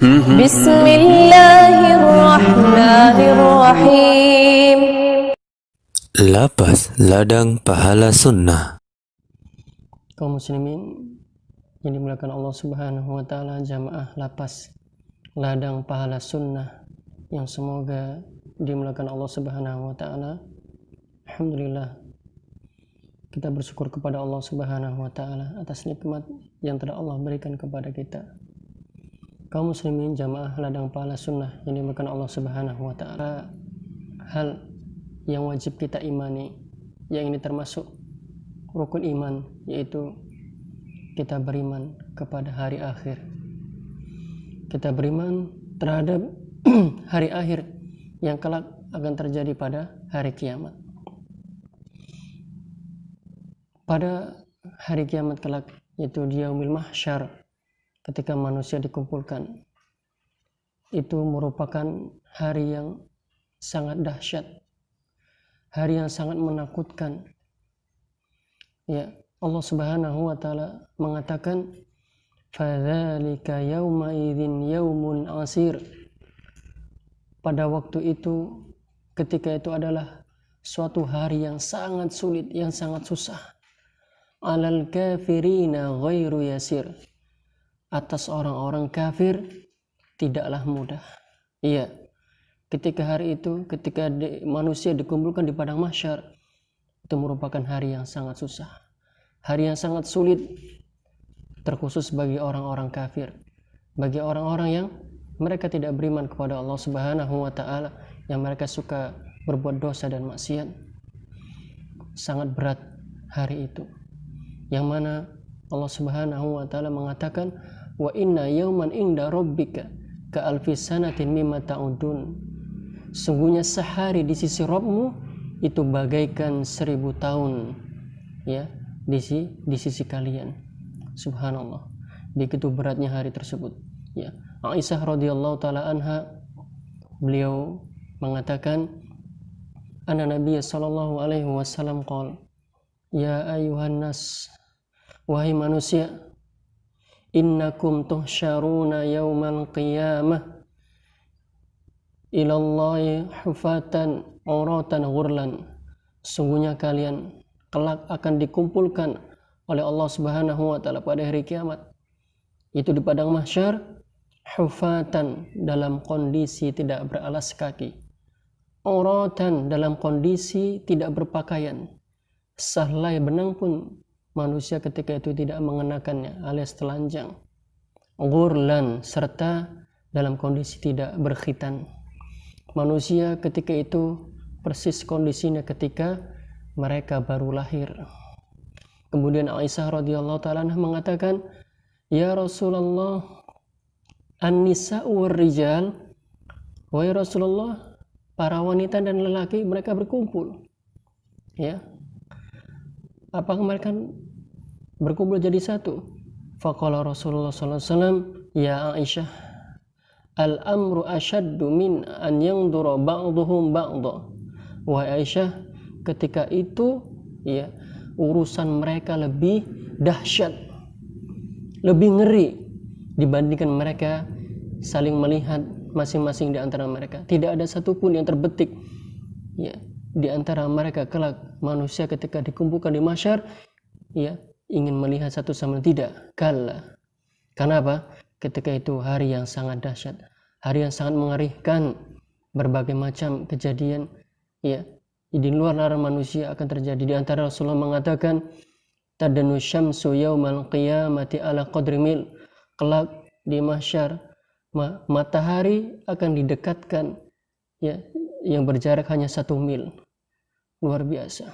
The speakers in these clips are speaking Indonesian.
Bismillahirrahmanirrahim. Lapas ladang pahala sunnah. Kaum muslimin yang dimuliakan Allah Subhanahu wa taala, jamaah lapas ladang pahala sunnah yang semoga dimuliakan Allah Subhanahu wa taala. Alhamdulillah, kita bersyukur kepada Allah Subhanahu wa taala atas nikmat yang telah Allah berikan kepada kita. Kaum muslimin jamaah ladang pahala sunnah yang dimuliakan Allah Subhanahu wa taala, hal yang wajib kita imani, yang ini termasuk rukun iman, yaitu kita beriman kepada hari akhir. Kita beriman terhadap hari akhir yang kelak akan terjadi pada hari kiamat. Pada hari kiamat kelak, yaitu di yaumil mahsyar, ketika manusia dikumpulkan, itu merupakan hari yang sangat dahsyat, hari yang sangat menakutkan. Ya, Allah Subhanahu wa taala mengatakan, "Fadzalika yauma idzin yaumun asir." Pada waktu itu, ketika itu adalah suatu hari yang sangat sulit, yang sangat susah. Alal kafirina ghairu yasir. Atas orang-orang kafir tidaklah mudah. Iya, ketika hari itu, ketika manusia dikumpulkan di padang mahsyar, itu merupakan hari yang sangat susah, hari yang sangat sulit, terkhusus bagi orang-orang kafir, bagi orang-orang yang mereka tidak beriman kepada Allah Subhanahu wa taala, yang mereka suka berbuat dosa dan maksiat. Sangat berat hari itu, yang mana Allah Subhanahu wa taala mengatakan, wa inna yauman inda rabbika ka alfi sanatin mimma ta'udun. Sungguhnya sehari di sisi Rabbmu itu bagaikan 1000 tahun, ya, di sisi kalian. Subhanallah, begitu beratnya hari tersebut. Ya, Aisyah radhiyallahu taala anha, beliau mengatakan, anna Nabiy sallallahu alaihi wasallam qala, ya ayuhan nas, wahai manusia, innakum tuhsyaruna yaumal qiyamah ilallahi hufatan uratan ghurlan. Sungguhnya kalian kelak akan dikumpulkan oleh Allah Subhanahu wa taala pada hari kiamat, itu di padang mahsyar, hufatan, dalam kondisi tidak beralas kaki, uratan, dalam kondisi tidak berpakaian, sehelai benang pun manusia ketika itu tidak mengenakannya, alias telanjang, ghurlan, serta dalam kondisi tidak berkhitan. Manusia ketika itu persis kondisinya ketika mereka baru lahir. Kemudian Aisyah radhiyallahu taala mengatakan, ya Rasulullah, an-nisa'u war-rijal, wahai Rasulullah, para wanita dan lelaki mereka berkumpul, ya, apakah mereka berkumpul jadi satu? Faqala Rasulullah sallallahu alaihi wasallam, ya Aisyah, al-amru ashaddu min an yandura ba'duhum ba'dha. Wahai Aisyah, ketika itu, ya, urusan mereka lebih dahsyat, lebih ngeri dibandingkan mereka saling melihat masing-masing di antara mereka. Tidak ada satupun yang terbetik, ya, di antara mereka kelak manusia ketika dikumpulkan di mahsyar, ya, ingin melihat satu sama lain. Tidak, kalla. Kenapa? Ketika itu hari yang sangat dahsyat, hari yang sangat mengerikan, berbagai macam kejadian, ya, di luar nalar manusia akan terjadi. Di antara Rasulullah mengatakan, tadanu syamsu yaumal qiyamati ala qadri mil. Kelak di mahsyar matahari akan didekatkan, ya, yang berjarak hanya 1 mil. Luar biasa.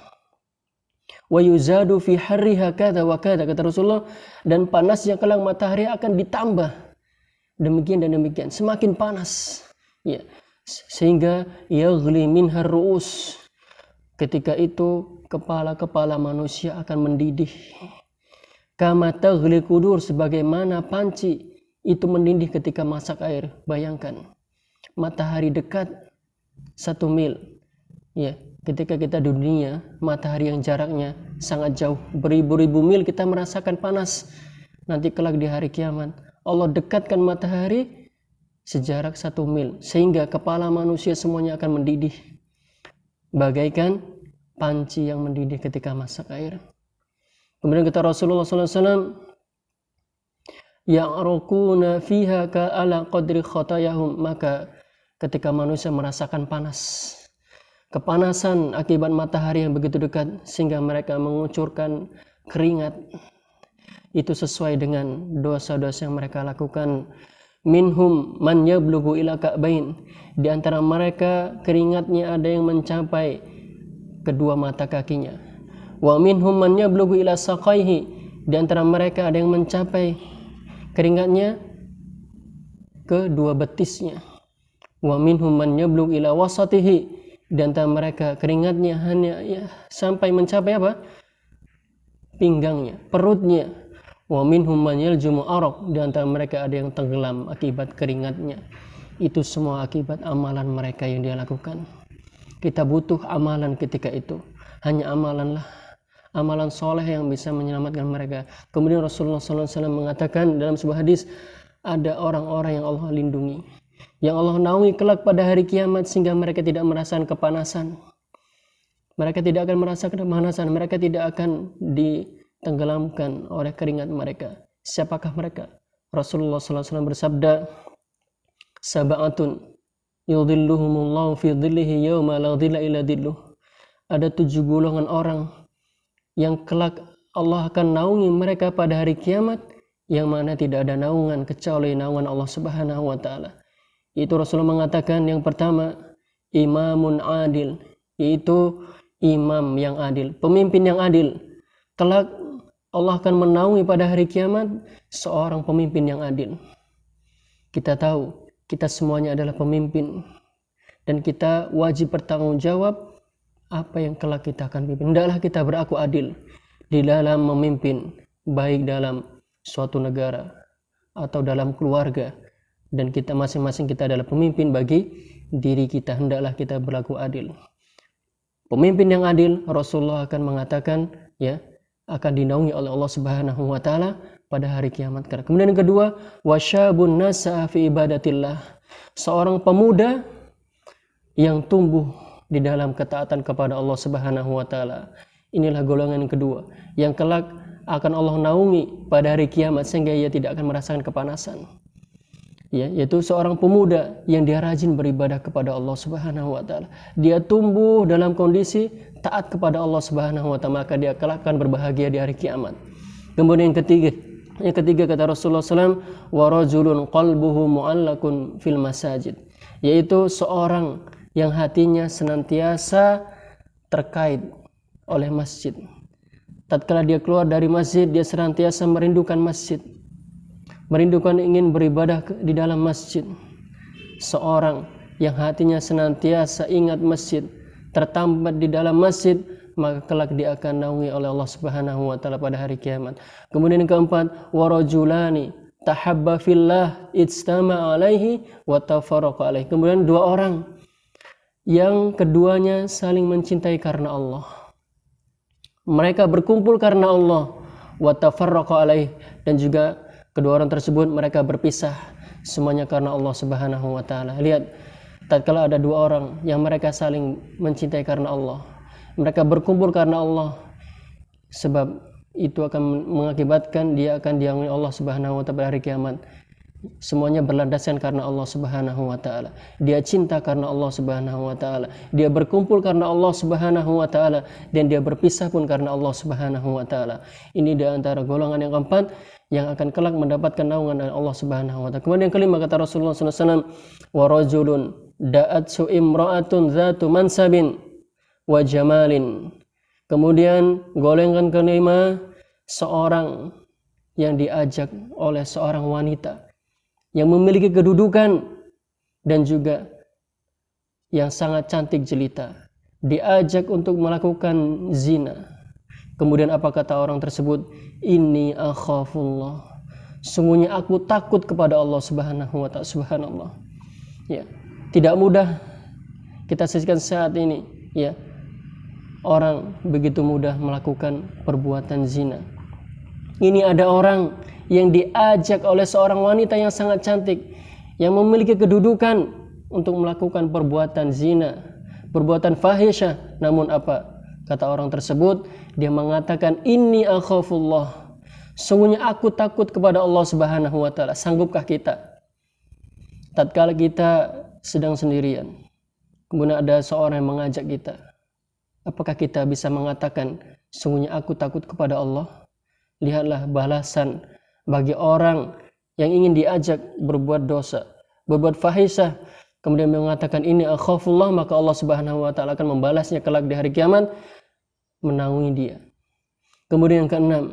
Wa yuzadu fi harriha kada wa kada, kata Rasulullah, dan panasnya kelak matahari akan ditambah demikian dan demikian, semakin panas, ya, sehingga yaghli minhar ru'us. Ketika itu kepala-kepala manusia akan mendidih. Kama taghli kudur, sebagaimana panci itu mendidih ketika masak air. Bayangkan, matahari dekat 1 mil, ya, ketika kita di dunia, matahari yang jaraknya sangat jauh, beribu-ribu mil, kita merasakan panas. Nanti kelak di hari kiamat, Allah dekatkan matahari sejarak 1 mil, sehingga kepala manusia semuanya akan mendidih bagaikan panci yang mendidih ketika masak air. Kemudian kata Rasulullah SAW, ya'rukuna fiha ka'ala qadri khatayahum, maka ketika manusia merasakan panas, kepanasan akibat matahari yang begitu dekat sehingga mereka mengucurkan keringat, itu sesuai dengan dosa-dosa yang mereka lakukan. Minhum man yablughu ila ka'bain, di antara mereka keringatnya ada yang mencapai kedua mata kakinya. Wa minhum man yablughu ila saqaihi, di antara mereka ada yang mencapai keringatnya kedua betisnya. Wa minhum man yablughu ila wasatihi, di antara mereka keringatnya hanya sampai mencapai apa? Pinggangnya, perutnya. Wa minhum man yaljumu araq, di antara mereka ada yang tenggelam akibat keringatnya. Itu semua akibat amalan mereka yang dia lakukan. Kita butuh amalan ketika itu. Hanya amalanlah, amalan soleh yang bisa menyelamatkan mereka. Kemudian Rasulullah SAW mengatakan dalam sebuah hadis, ada orang-orang yang Allah lindungi, yang Allah naungi kelak pada hari kiamat sehingga mereka tidak merasakan kepanasan. Mereka tidak akan merasakan kepanasan, mereka tidak akan ditenggelamkan oleh keringat mereka. Siapakah mereka? Rasulullah SAW bersabda, sab'atun yudhilluhumullahu fi dhillihi yawma la dhilla illa dhilluh. Ada 7 golongan orang yang kelak Allah akan naungi mereka pada hari kiamat, yang mana tidak ada naungan kecuali naungan Allah Subhanahu wa taala. Itu Rasulullah mengatakan, yang pertama, imamun adil, yaitu imam yang adil, pemimpin yang adil. Kelak Allah akan menaungi pada hari kiamat seorang pemimpin yang adil. Kita tahu kita semuanya adalah pemimpin dan kita wajib bertanggung jawab apa yang kelak kita akan pimpin. Hendaklah kita berlaku adil di dalam memimpin, baik dalam suatu negara atau dalam keluarga, dan kita masing-masing kita adalah pemimpin bagi diri kita. Hendaklah kita berlaku adil. Pemimpin yang adil, Rasulullah akan mengatakan, ya, akan dinaungi oleh Allah Subhanahu wa taala pada hari kiamat. Kemudian yang kedua, wasyabun nasa'a fi ibadatillah, seorang pemuda yang tumbuh di dalam ketaatan kepada Allah Subhanahu wa taala. Inilah golongan yang kedua yang kelak akan Allah naungi pada hari kiamat sehingga ia tidak akan merasakan kepanasan. Ya, yaitu seorang pemuda yang dia rajin beribadah kepada Allah Subhanahu wa taala. Dia tumbuh dalam kondisi taat kepada Allah Subhanahu wa taala, maka dia kelak akan berbahagia di hari kiamat. Kemudian yang ketiga kata Rasulullah SAW, wa rajulun qalbuhu mu'allakun fil masajid, yaitu seorang yang hatinya senantiasa terkait oleh masjid. Tatkala dia keluar dari masjid, dia senantiasa merindukan masjid, merindukan ingin beribadah di dalam masjid. Seorang yang hatinya senantiasa ingat masjid, tertambat di dalam masjid, maka kelak dia akan naungi oleh Allah Subhanahu wa taala pada hari kiamat. Kemudian yang keempat, wa rajulani tahabba fillah ijtama alaihi wa tafarraqa alaihi. Kemudian 2 orang yang keduanya saling mencintai karena Allah. Mereka berkumpul karena Allah, wa tafarraqa alaihi, dan juga kedua orang tersebut mereka berpisah semuanya karena Allah Subhanahu wa taala. Lihat, tatkala ada 2 orang yang mereka saling mencintai karena Allah, mereka berkumpul karena Allah, sebab itu akan mengakibatkan dia akan diampuni Allah Subhanahu wa taala pada hari kiamat. Semuanya berlandaskan karena Allah Subhanahu wa taala. Dia cinta karena Allah Subhanahu wa taala. Dia berkumpul karena Allah Subhanahu wa taala, dan dia berpisah pun karena Allah Subhanahu wa taala. Ini di antara golongan yang keempat yang akan kelak mendapatkan naungan dari Allah Subhanahu wa taala. Kemudian yang kelima kata Rasulullah SAW, wa rajulun da'atsu imra'atun dzatu mansabin wa jamalin. Kemudian golongan kelima, seorang yang diajak oleh seorang wanita yang memiliki kedudukan dan juga yang sangat cantik jelita, diajak untuk melakukan zina. Kemudian apa kata orang tersebut? Inni akhafullah, sungguhnya aku takut kepada Allah Subhanahu wa taala. Subhanallah. Ya, tidak mudah kita saksikan saat ini, ya, orang begitu mudah melakukan perbuatan zina. Ini ada orang yang diajak oleh seorang wanita yang sangat cantik, yang memiliki kedudukan untuk melakukan perbuatan zina, perbuatan fahisyah. Namun apa kata orang tersebut? Dia mengatakan, inni akhafullah, sungguhnya aku takut kepada Allah Subhanahu wa taala. Sanggupkah kita tatkala kita sedang sendirian, kemudian ada seorang yang mengajak kita, apakah kita bisa mengatakan, sungguhnya aku takut kepada Allah? Lihatlah balasan bagi orang yang ingin diajak berbuat dosa, berbuat fahisyah, kemudian mengatakan ini akhafullah, maka Allah Subhanahu wa taala akan membalasnya kelak di hari kiamat, menaungi dia. Kemudian yang keenam,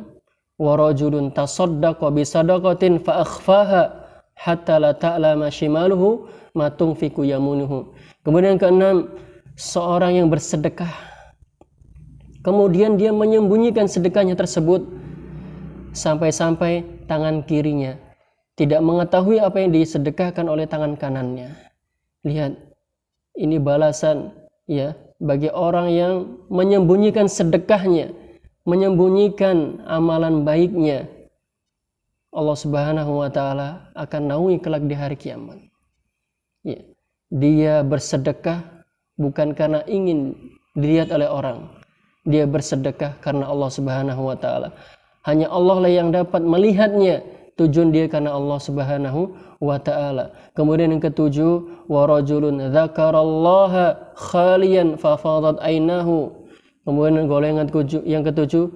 wa rajulun tasaddaqa bi sadaqatin fa akhfaha hatta la ta'lama shimaluhu ma tunfiqu yaminuhu. Kemudian yang keenam, seorang yang bersedekah, kemudian dia menyembunyikan sedekahnya tersebut sampai-sampai tangan kirinya tidak mengetahui apa yang disedekahkan oleh tangan kanannya. Lihat, ini balasan ya bagi orang yang menyembunyikan sedekahnya, menyembunyikan amalan baiknya. Allah Subhanahu wa taala akan naungi kelak di hari kiamat. Ya, dia bersedekah bukan karena ingin dilihat oleh orang. Dia bersedekah karena Allah Subhanahu wa taala. Hanya Allah lah yang dapat melihatnya. Tujuan dia karena Allah Subhanahu wa ta'ala. Kemudian yang ketujuh, wa rajulun dzakarallaha khaliyan fa fadat ainahu. Kemudian golongan yang ketujuh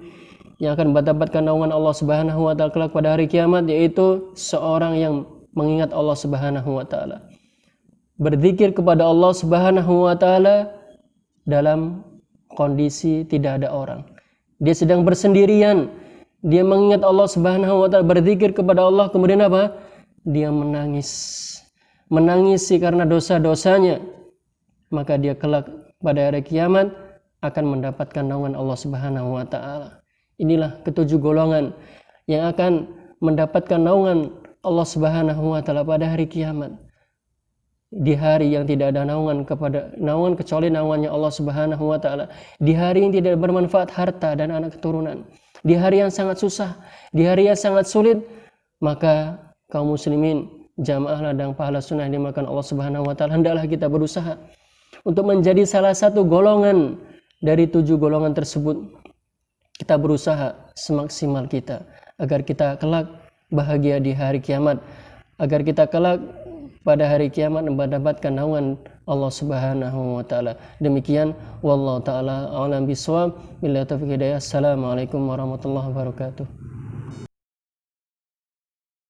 yang akan mendapatkan naungan Allah Subhanahu wa ta'ala kelak pada hari kiamat, yaitu seorang yang mengingat Allah Subhanahu wa ta'ala, berzikir kepada Allah Subhanahu wa ta'ala dalam kondisi tidak ada orang. Dia sedang bersendirian. Dia mengingat Allah Subhanahu wa taala, berzikir kepada Allah, kemudian apa? Dia menangis. Menangisi karena dosa-dosanya. Maka dia kelak pada hari kiamat akan mendapatkan naungan Allah Subhanahu wa taala. Inilah ketujuh golongan yang akan mendapatkan naungan Allah Subhanahu wa taala pada hari kiamat. Di hari yang tidak ada naungan kecuali naungannya Allah Subhanahu wa taala. Di hari yang tidak bermanfaat harta dan anak keturunan. Di hari yang sangat susah, di hari yang sangat sulit, maka kaum muslimin, jamaah ladang pahala sunnah yang dimakan Allah Subhanahu wa taala, hendaklah kita berusaha untuk menjadi salah satu golongan dari 7 golongan tersebut. Kita berusaha semaksimal kita agar kita kelak bahagia di hari kiamat, agar kita kelak pada hari kiamat mendapatkan naungan Allah Subhanahu wa taala. Demikian wallahu taala a'lam bishawab. Billahi taufiq hidayah. Assalamualaikum warahmatullahi wabarakatuh.